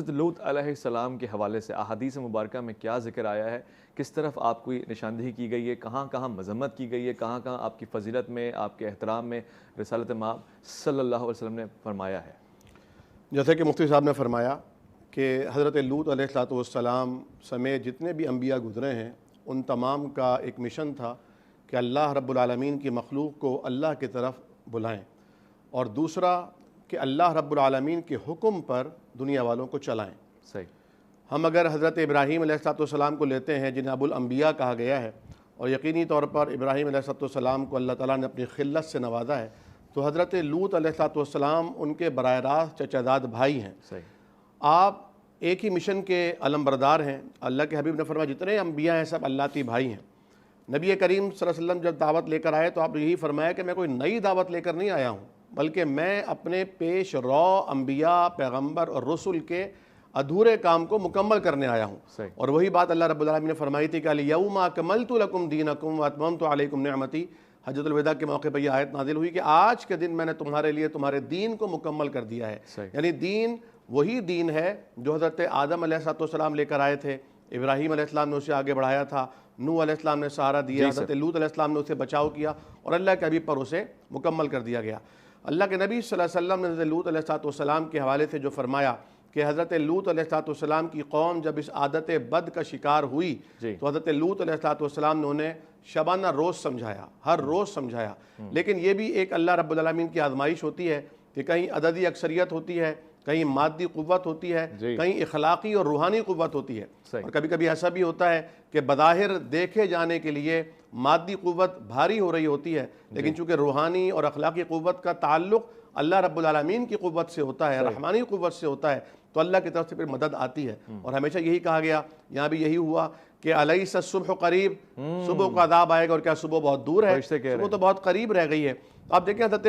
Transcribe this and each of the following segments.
حضرت لوط علیہ السلام کے حوالے سے احادیث مبارکہ میں کیا ذکر آیا ہے؟ کس طرف آپ کو نشاندہی کی گئی ہے؟ کہاں کہاں مذمت کی گئی ہے؟ کہاں کہاں آپ کی فضیلت میں، آپ کے احترام میں رسالت مآب صلی اللہ علیہ وسلم نے فرمایا ہے؟ جیسے کہ مفتی صاحب نے فرمایا کہ حضرت لوط علیہ السلام سمیت جتنے بھی انبیاء گزرے ہیں ان تمام کا ایک مشن تھا کہ اللہ رب العالمین کی مخلوق کو اللہ کی طرف بلائیں، اور دوسرا کہ اللہ رب العالمین کے حکم پر دنیا والوں کو چلائیں۔ صحیح۔ ہم اگر حضرت ابراہیم علیہ السلام کو لیتے ہیں جنہیں ابو الانبیاء کہا گیا ہے، اور یقینی طور پر ابراہیم علیہ السلام کو اللہ تعالیٰ نے اپنی خلت سے نوازا ہے، تو حضرت لوط علیہ السلام ان کے براہ راست چچا زاد بھائی ہیں۔ صحیح۔ آپ ایک ہی مشن کے علمبردار ہیں۔ اللہ کے حبیب نے فرمایا جتنے انبیاء ہیں سب اللہ کی بھائی ہیں۔ نبی کریم صلی اللہ علیہ وسلم جب دعوت لے کر آئے تو آپ نے یہی فرمایا کہ میں کوئی نئی دعوت لے کر نہیں آیا ہوں، بلکہ میں اپنے پیش رو انبیاء، پیغمبر اور رسل کے ادھورے کام کو مکمل کرنے آیا ہوں۔ صحیح۔ اور وہی بات اللہ رب العالمین نے فرمائی تھی کہ الیوم اکملت لکم دینکم واتممت علیکم نعمتی۔ حجۃ الوداع کے موقع پر یہ آیت نازل ہوئی کہ آج کے دن میں نے تمہارے لیے تمہارے دین کو مکمل کر دیا ہے۔ یعنی دین وہی دین ہے جو حضرت آدم علیہ السلام لے کر آئے تھے، ابراہیم علیہ السلام نے اسے آگے بڑھایا تھا، نوح علیہ السلام نے سہارا دیا، حضرت لوط علیہ السلام نے اسے بچاؤ کیا، اور اللہ کے حبیب پر اسے مکمل کر دیا گیا۔ اللہ کے نبی صلی اللہ علیہ وسلم نے حضرت لوط علیہ السلام کے حوالے سے جو فرمایا کہ حضرت لوط علیہ السلام کی قوم جب اس عادت بد کا شکار ہوئی تو حضرت لوط علیہ السلام نے انہیں شبانہ روز سمجھایا، ہر روز سمجھایا۔ لیکن یہ بھی ایک اللہ رب العالمین کی آزمائش ہوتی ہے کہ کہیں عددی اکثریت ہوتی ہے، کہیں مادی قوت ہوتی ہے، کہیں اخلاقی اور روحانی قوت ہوتی ہے، اور کبھی کبھی ایسا بھی ہوتا ہے کہ بظاہر دیکھے جانے کے لیے مادی قوت بھاری ہو رہی ہوتی ہے، لیکن چونکہ روحانی اور اخلاقی قوت کا تعلق اللہ رب العالمین کی قوت سے ہوتا ہے، رحمانی قوت سے ہوتا ہے، تو اللہ کی طرف سے پھر مدد آتی ہے۔ اور ہمیشہ یہی کہا گیا، یہاں بھی یہی ہوا کہ الیس الصبح قریب، صبح کو عذاب آئے گا، اور کیا صبح بہت دور ہے؟ صبح تو بہت قریب رہ گئی ہے۔ آپ دیکھیں حضرت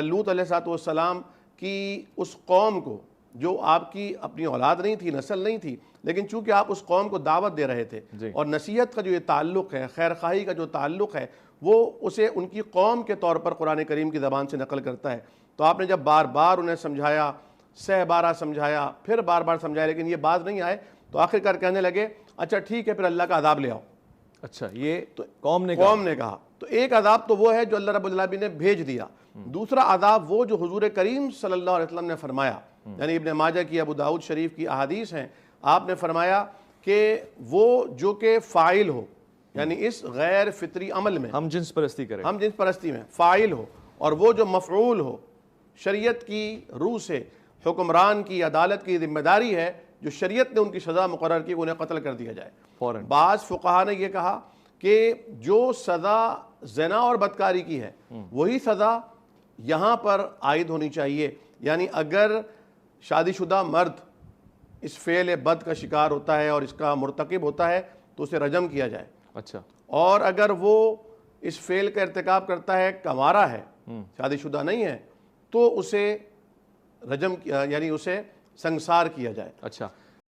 لوط علیہ السلام کی اس قوم کو، جو آپ کی اپنی اولاد نہیں تھی، نسل نہیں تھی، لیکن چونکہ آپ اس قوم کو دعوت دے رہے تھے، اور نصیحت کا جو یہ تعلق ہے، خیر خواہی کا جو تعلق ہے، وہ اسے ان کی قوم کے طور پر قرآن کریم کی زبان سے نقل کرتا ہے۔ تو آپ نے جب بار بار انہیں سمجھایا، سہ بارہ سمجھایا، پھر بار بار سمجھایا، لیکن یہ باز نہیں آئے، تو آخر کار کہنے لگے اچھا ٹھیک ہے پھر اللہ کا عذاب لے آؤ۔ اچھا، یہ تو قوم نے کہا تو ایک عذاب تو وہ ہے جو اللہ رب العالمین نے بھیج دیا، دوسرا عذاب وہ جو حضور کریم صلی اللہ علیہ وسلم نے فرمایا، یعنی ابن ماجہ کی، ابو داؤد شریف کی احادیث ہیں، آپ نے فرمایا کہ وہ جو کہ فاعل ہو، یعنی اس غیر فطری عمل میں، ہم جنس پرستی کریں، ہم جنس پرستی میں فاعل ہو، اور وہ جو مفعول ہو، شریعت کی روح سے حکمران کی عدالت کی ذمہ داری ہے، جو شریعت نے ان کی سزا مقرر کی، انہیں قتل کر دیا جائے۔ بعض فقہا نے یہ کہا کہ جو سزا زنا اور بدکاری کی ہے وہی سزا یہاں پر عائد ہونی چاہیے، یعنی اگر شادی شدہ مرد اس فعل بد کا شکار ہوتا ہے اور اس کا مرتکب ہوتا ہے تو اسے رجم کیا جائے۔ اچھا، اور اگر وہ اس فعل کا ارتکاب کرتا ہے، کنوارا ہے، شادی شدہ نہیں ہے، تو اسے رجم، یعنی اسے سنگسار کیا جائے۔ اچھا،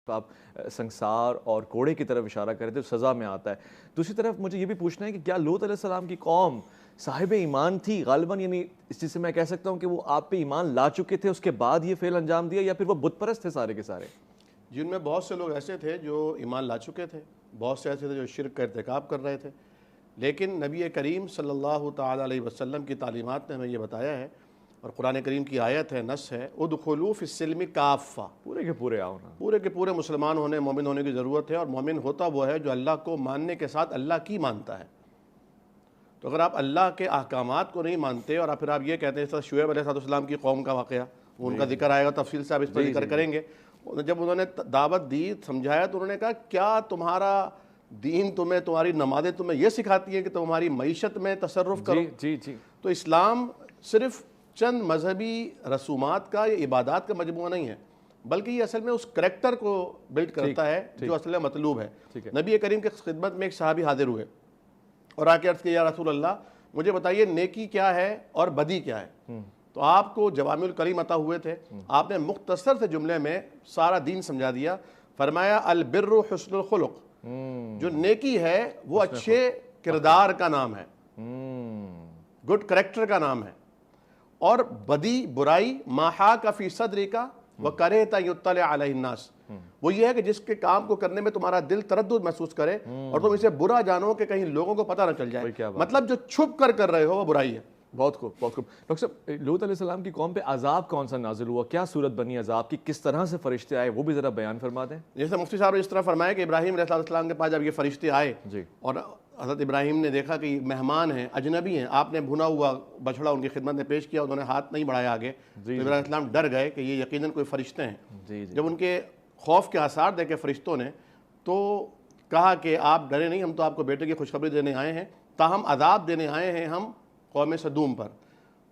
آپ سنگسار اور کوڑے کی طرف اشارہ کرتے ہیں، سزا میں آتا ہے۔ دوسری طرف مجھے یہ بھی پوچھنا ہے کہ کیا لوط علیہ السلام کی قوم صاحب ایمان تھی غالباً؟ یعنی اس چیز سے میں کہہ سکتا ہوں کہ وہ آپ پہ ایمان لا چکے تھے، اس کے بعد یہ فعل انجام دیا، یا پھر وہ بت پرست تھے سارے کے سارے؟ جن میں بہت سے لوگ ایسے تھے جو ایمان لا چکے تھے، بہت سے ایسے تھے جو شرک کا ارتکاب کر رہے تھے، لیکن نبی کریم صلی اللہ تعالیٰ علیہ وسلم کی تعلیمات نے ہمیں یہ بتایا ہے، اور قرآن کریم کی آیت ہے، نص ہے، ادخلوا فی السلم کافہ، پورے کے پورے آؤ نا، پورے کے پورے مسلمان ہونے، مومن ہونے کی ضرورت ہے، اور مومن ہوتا وہ ہے جو اللہ کو ماننے کے ساتھ اللہ کی مانتا ہے۔ تو اگر آپ اللہ کے احکامات کو نہیں مانتے اور پھر آپ یہ کہتے ہیں، شعیب علیہ السلام کی قوم کا واقعہ، ان کا ذکر آئے گا، تفصیل سے آپ اس پر ذکر کریں گے، جب انہوں نے دعوت دی، سمجھایا، تو انہوں نے کہا کیا تمہارا دین تمہیں، تمہاری نمازیں تمہیں یہ سکھاتی ہیں کہ تمہاری معیشت میں تصرف کرو؟ جی جی۔ تو اسلام صرف چند مذہبی رسومات کا یا عبادات کا مجموعہ نہیں ہے، بلکہ یہ اصل میں اس کریکٹر کو بلڈ کرتا ہے جو اصل میں مطلوب ہے۔ نبی کریم کی خدمت میں ایک صحابی حاضر ہوئے اور آ کے عرض کیا، یا رسول اللہ مجھے بتائیے نیکی کیا ہے اور بدی کیا ہے؟ تو آپ کو جوامع الکلم عطا ہوئے تھے، آپ نے مختصر سے جملے میں سارا دین سمجھا دیا۔ فرمایا البر حسن الخلق، جو نیکی ہے وہ اچھے کردار کا نام ہے، گڈ کریکٹر کا نام ہے، اور بدی، برائی، ما حاک فی صدری کا وَكَرِهْتَ يُطَّلِعَ عَلَيْهِ النَّاسِ، وہ یہ ہے کہ جس کے کام کو کرنے میں تمہارا دل تردد محسوس کرے اور تم اسے برا جانو کہ کہیں لوگوں کو پتہ نہ چل جائے. مطلب جو چھپ کر رہے ہو وہ برائی ہے. بہت خوب بہت خوب. ڈاکٹر صاحب لوط علیہ السلام کی قوم پہ عذاب کون سا نازل ہوا؟ کیا صورت بنی عذاب کی؟ کس طرح سے فرشتے آئے وہ بھی ذرا بیان فرما دیں. جیسے مفتی صاحب نے اس طرح فرمایا کہ ابراہیم علیہ السلام کے پاس جب یہ فرشتے آئے اور حضرت ابراہیم نے دیکھا کہ مہمان ہیں، اجنبی ہیں، آپ نے بھنا ہوا بچڑا ان کی خدمت میں پیش کیا، انہوں نے ہاتھ نہیں بڑھایا آگے، تو ابراہیم علیہ السلام ڈر گئے کہ یہ یقیناً کوئی فرشتے ہیں. جب ان کے خوف کے آثار دیکھے فرشتوں نے تو کہا کہ آپ ڈرے نہیں، ہم تو آپ کو بیٹے کی خوشخبری دینے آئے ہیں، تاہم عذاب دینے آئے ہیں ہم قوم سدوم پر.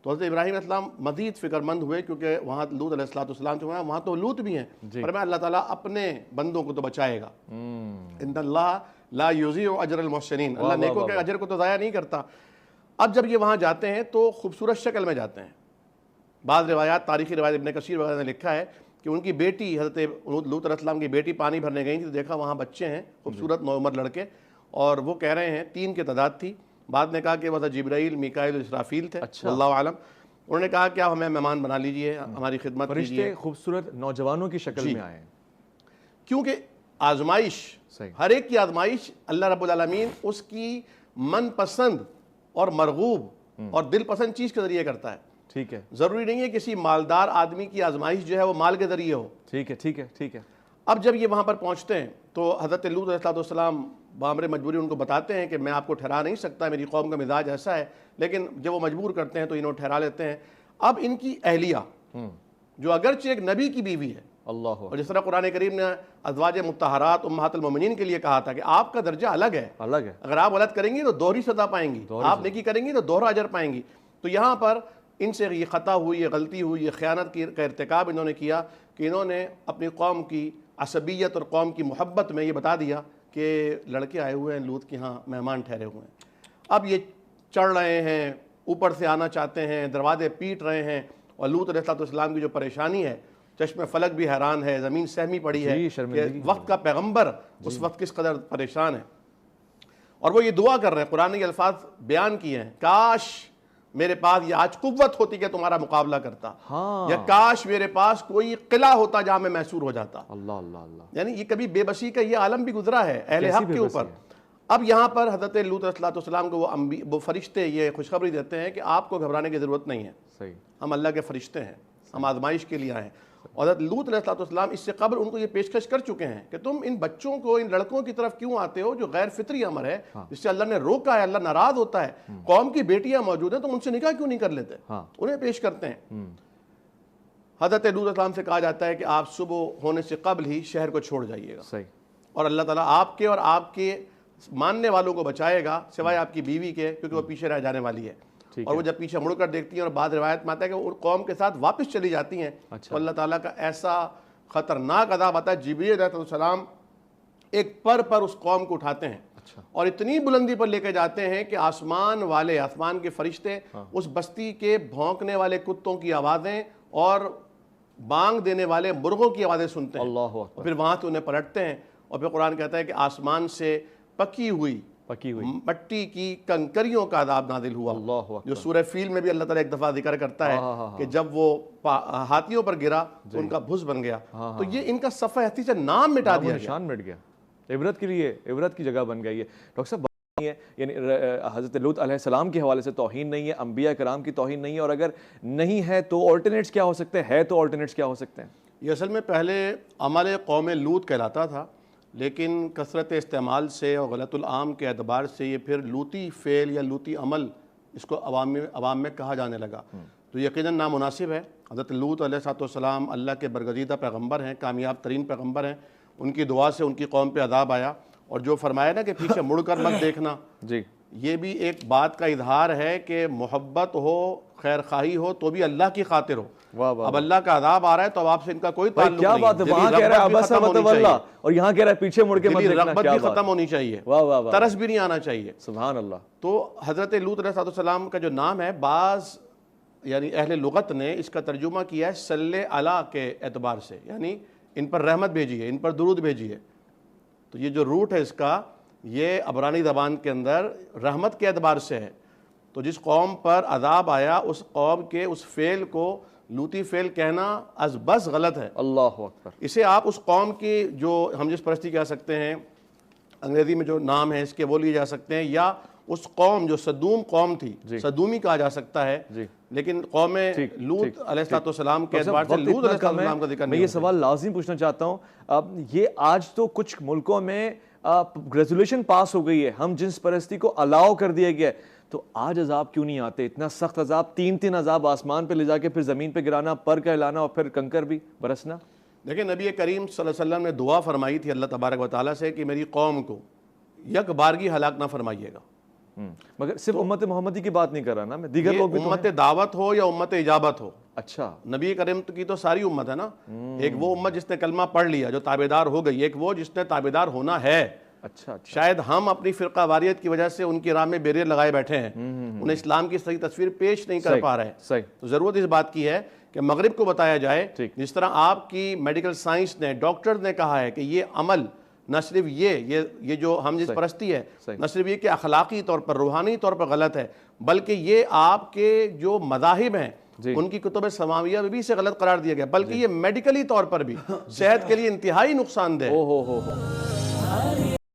تو حضرت ابراہیم علیہ السلام مزید فکر مند ہوئے کیونکہ وہاں لوط علیہ السلام جو ہیں وہاں تو لوط بھی ہیں، فرمایا اللہ تعالیٰ اپنے بندوں کو تو بچائے گا. ان اللہ لا یضیع اجر المحسنین، اللہ نیکوں کے اجر کو تو ضائع نہیں کرتا. اب جب یہ وہاں جاتے ہیں تو خوبصورت شکل میں جاتے ہیں. بعض روایات، تاریخی روایت ابن کثیر وغیرہ نے لکھا ہے کہ ان کی بیٹی حضرت لوط علیہ السلام کی بیٹی پانی بھرنے گئی تھی تو دیکھا وہاں بچے ہیں خوبصورت نوعمر لڑکے، اور وہ کہہ رہے ہیں 3 کی تعداد تھی. بعد نے کہا کہ وہ جبرائیل، میکائیل اور اسرافیل تھے، واللہ عالم. انہوں نے کہا کہ آپ ہمیں مہمان بنا لیجئے، ہماری خدمت کیجیے. فرشتے خوبصورت نوجوانوں کی شکل میں آئے ہیں کیونکہ آزمائش، ہر ایک کی آزمائش اللہ رب العالمین اس کی من پسند اور مرغوب اور دل پسند چیز کے ذریعے کرتا ہے. ٹھیک ہے، ضروری نہیں ہے کسی مالدار آدمی کی آزمائش جو ہے وہ مال کے ذریعے ہو. ٹھیک ہے ٹھیک ہے ٹھیک ہے. اب جب یہ وہاں پر پہنچتے ہیں تو حضرت لوط علیہ السلام بامر مجبوری ان کو بتاتے ہیں کہ میں آپ کو ٹھہرا نہیں سکتا، میری قوم کا مزاج ایسا ہے، لیکن جب وہ مجبور کرتے ہیں تو انہوں ٹھہرا لیتے ہیں. اب ان کی اہلیہ جو اگرچہ ایک نبی کی بیوی ہے، اللہ، اور جس طرح قرآن کریم نے ازواج مطہرات امہات المومنین کے لیے کہا تھا کہ آپ کا درجہ الگ ہے، اگر آپ غلط کریں گی تو دوہری سزا پائیں گی، آپ نیکی کریں گی تو دوہرا اجر پائیں گی. تو یہاں پر ان سے یہ خطا ہوئی، یہ غلطی ہوئی، یہ خیانت کا ارتکاب انہوں نے کیا کہ انہوں نے اپنی قوم کی عصبیت اور قوم کی محبت میں یہ بتا دیا کہ لڑکے آئے ہوئے ہیں لوط کے ہاں، مہمان ٹھہرے ہوئے ہیں. اب یہ چڑھ رہے ہیں، اوپر سے آنا چاہتے ہیں، دروازے پیٹ رہے ہیں، اور لوط علیہ السلام کی جو پریشانی ہے، چشم فلک بھی حیران ہے، زمین سہمی پڑی ہے کہ وقت کا پیغمبر اس وقت کس قدر پریشان ہے. اور وہ یہ دعا کر رہے ہیں، قرآن نے یہ الفاظ بیان کیے ہیں، کاش میرے پاس یہ آج قوت ہوتی کہ تمہارا مقابلہ کرتا، یا کاش میرے پاس کوئی قلعہ ہوتا جہاں میں محصور ہو جاتا. اللہ اللہ اللہ. یعنی یہ کبھی بے بسی کا یہ عالم بھی گزرا ہے اہل حق کے اوپر. اب یہاں پر حضرت لوط علیہ السلام کو وہ فرشتے یہ خوشخبری دیتے ہیں کہ آپ کو گھبرانے کی ضرورت نہیں ہے، ہم اللہ کے فرشتے ہیں، ہم آزمائش کے لیے آئے ہیں. اور حضرت لوط علیہ السلام اس سے قبل ان کو یہ پیشکش کر چکے ہیں کہ تم ان بچوں کو، ان لڑکوں کی طرف کیوں آتے ہو جو غیر فطری امر ہے، جس سے اللہ نے روکا ہے، اللہ ناراض ہوتا ہے. قوم کی بیٹیاں موجود ہیں، تم ان سے نکاح کیوں نہیں کر لیتے؟ انہیں پیش کرتے ہیں. حضرت لوط علیہ السلام سے کہا جاتا ہے کہ آپ صبح ہونے سے قبل ہی شہر کو چھوڑ جائیے گا، اور اللہ تعالیٰ آپ کے اور آپ کے ماننے والوں کو بچائے گا سوائے آپ کی بیوی کے، کیونکہ وہ پیچھے رہ جانے والی ہے. اور وہ جب پیچھے مڑ کر دیکھتی ہیں، اور بعض روایت میں آتا ہے کہ وہ قوم کے ساتھ واپس چلی جاتی ہیں، تو اللہ تعالیٰ کا ایسا خطرناک عذاب آتا ہے. جبریل علیہ السلام ایک پر اس قوم کو اٹھاتے ہیں اور اتنی بلندی پر لے کے جاتے ہیں کہ آسمان والے، آسمان کے فرشتے اس بستی کے بھونکنے والے کتوں کی آوازیں اور بانگ دینے والے مرغوں کی آوازیں سنتے ہیں. پھر وہاں سے انہیں پلٹتے ہیں، اور پھر قرآن کہتا ہے کہ آسمان سے پکی ہوئی مٹی کی کنکریوں کا عذاب نازل ہوا، جو سورہ فیل میں بھی اللہ تعالیٰ ایک دفعہ ذکر کرتا ہے کہ جب وہ ہاتھیوں پر گرا تو ان کا بھس بن گیا. تو یہ ان کا صفحہ ہستی سے نام مٹا دیا گیا، نشان مٹ گیا، عبرت کے لیے عبرت کی جگہ بن گئی ہے. ڈاکٹر صاحب نہیں ہے، یعنی حضرت لوط علیہ السلام کے حوالے سے توہین نہیں ہے، انبیاء کرام کی توہین نہیں ہے، اور اگر نہیں ہے تو آلٹرنیٹس کیا ہو سکتے ہیں؟ ہے تو آلٹرنیٹس کیا ہو سکتے ہیں؟ یہ اصل میں پہلے عمل قوم لوط کہلاتا تھا، لیکن کثرت استعمال سے اور غلط العام کے اعتبار سے یہ پھر لوطی فعل یا لوطی عمل اس کو عوام میں کہا جانے لگا. تو یقیناً نامناسب ہے. حضرت لوط علیہ السلام اللہ کے برگزیدہ پیغمبر ہیں، کامیاب ترین پیغمبر ہیں. ان کی دعا سے ان کی قوم پہ عذاب آیا، اور جو فرمایا نا کہ پیچھے مڑ کر مت دیکھنا، یہ بھی ایک بات کا اظہار ہے کہ محبت ہو، خیر خواہی ہو تو بھی اللہ کی خاطر ہو. اب اللہ کا عذاب آ رہا ہے تو اب آپ سے ان کا کوئی تعلق نہیں. کیا بات ہے، وہاں کہہ رہا ہے ابس وتولى اور یہاں کہہ رہا ہے پیچھے مڑ کے مت دیکھنا. رغبت بھی ختم ہونی چاہیے، ترس بھی نہیں آنا چاہیے. سبحان اللہ. تو حضرت لوط علیہ السلام کا جو نام ہے، بعض یعنی اہل لغت نے اس کا ترجمہ کیا ہے صلی علی کے اعتبار سے، یعنی ان پر رحمت بھیجیے، ان پر درود بھیجیے. تو یہ جو روٹ ہے اس کا، یہ عبرانی زبان کے اندر رحمت کے اعتبار سے ہے. تو جس قوم پر عذاب آیا اس قوم کے اس فعل کو لوتی فعل کہنا از بس غلط ہے. اللہ اکبر. اسے آپ اس قوم کی جو ہم جس پرستی کہہ سکتے ہیں, انگریزی میں جو نام ہے اس کے وہ لیے جا سکتے ہیں, یا اس قوم جو صدوم قوم تھی, صدومی کہا جا سکتا ہے, لیکن قوم لوط علیہ السلام کے اعتبار سے لوط علیہ السلام کا ذکر نہیں. میں یہ سوال لازم پوچھنا چاہتا ہوں, یہ آج تو کچھ ملکوں میں ریزولوشن پاس ہو گئی ہے, ہم جنس پرستی کو الاؤ کر دیا گیا ہے, تو آج عذاب کیوں نہیں آتے؟ اتنا سخت عذاب, 3 عذاب آسمان پہ لے جا کے پھر زمین پہ گرانا, پر کا ہلانا اور پھر کنکر بھی برسنا. دیکھیں نبی کریم صلی اللہ علیہ وسلم نے دعا فرمائی تھی اللہ تبارک و تعالیٰ سے کہ میری قوم کو یک بارگی ہلاک نہ فرمائیے گا. مگر صرف امت محمدی کی بات نہیں کر رہا نا میں, دیگر لوگ بھی امت دعوت ہو یا امت اجابت ہو. اچھا, نبی کریم کی تو ساری امت ہے نا. ایک وہ امت جس نے کلمہ پڑھ لیا جو تابعدار ہو گئی, ایک وہ جس نے تابعدار ہونا ہے. اچھا, شاید ہم اپنی فرقہ واریت کی وجہ سے ان کی راہ میں بیریئر لگائے بیٹھے ہیں, انہیں اسلام کی صحیح تصویر پیش نہیں کر پا رہے. تو ضرورت اس بات کی ہے کہ مغرب کو بتایا جائے, جس طرح آپ کی میڈیکل سائنس نے, ڈاکٹر نے کہا ہے کہ یہ عمل نہ صرف یہ جو ہم جس پرستی ہے, نہ صرف یہ کہ اخلاقی طور پر, روحانی طور پر غلط ہے, بلکہ یہ آپ کے جو مذاہب ہیں ان کی کتب سماویہ میں بھی اسے غلط قرار دیا گیا, بلکہ یہ میڈیکلی طور پر بھی صحت کے لیے انتہائی نقصان دہ ہے.